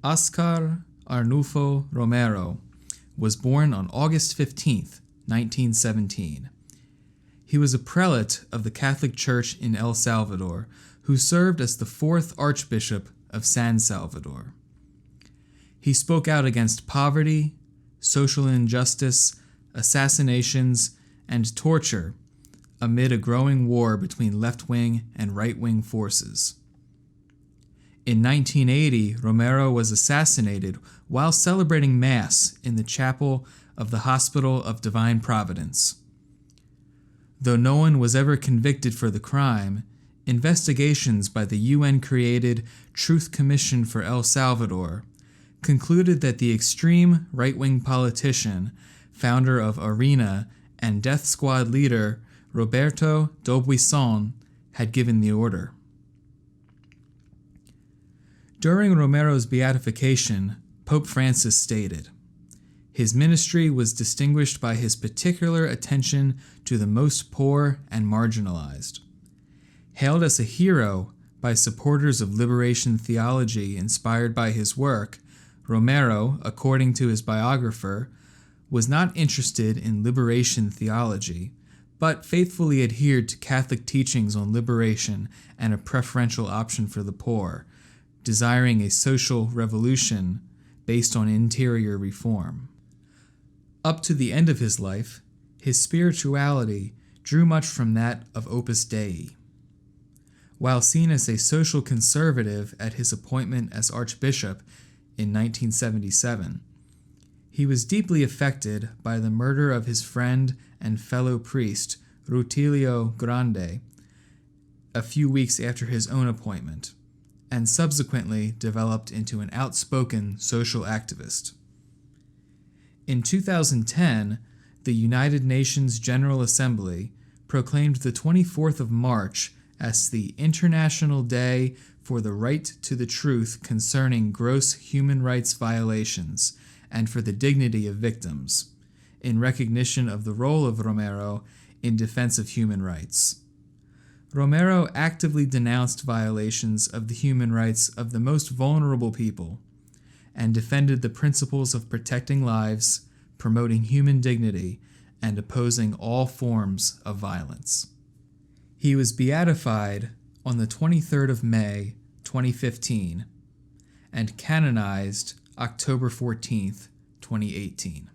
Óscar Arnulfo Romero was born on August 15, 1917. He was a prelate of the Catholic Church in El Salvador, who served as the fourth Archbishop of San Salvador. He spoke out against poverty, social injustice, assassinations, and torture amid a growing war between left-wing and right-wing forces. In 1980, Romero was assassinated while celebrating Mass in the chapel of the Hospital of Divine Providence. Though no one was ever convicted for the crime, investigations by the UN-created Truth Commission for El Salvador concluded that the extreme right-wing politician, founder of ARENA, and death squad leader Roberto D'Aubuisson had given the order. During Romero's beatification, Pope Francis stated, "His ministry was distinguished by his particular attention to the most poor and marginalized." Hailed as a hero by supporters of liberation theology inspired by his work, Romero, according to his biographer, was not interested in liberation theology, but faithfully adhered to Catholic teachings on liberation and a preferential option for the poor, desiring a social revolution based on interior reform. Up to the end of his life, his spirituality drew much from that of Opus Dei. While seen as a social conservative at his appointment as Archbishop in 1977, he was deeply affected by the murder of his friend and fellow priest, Rutilio Grande, a few weeks after his own appointment, and subsequently developed into an outspoken social activist. In 2010, the United Nations General Assembly proclaimed the 24th of March as the International Day for the Right to the Truth Concerning Gross Human Rights Violations and for the Dignity of Victims, in recognition of the role of Romero in defense of human rights. Romero actively denounced violations of the human rights of the most vulnerable people and defended the principles of protecting lives, promoting human dignity, and opposing all forms of violence. He was beatified on the 23rd of May, 2015, and canonized October 14th, 2018.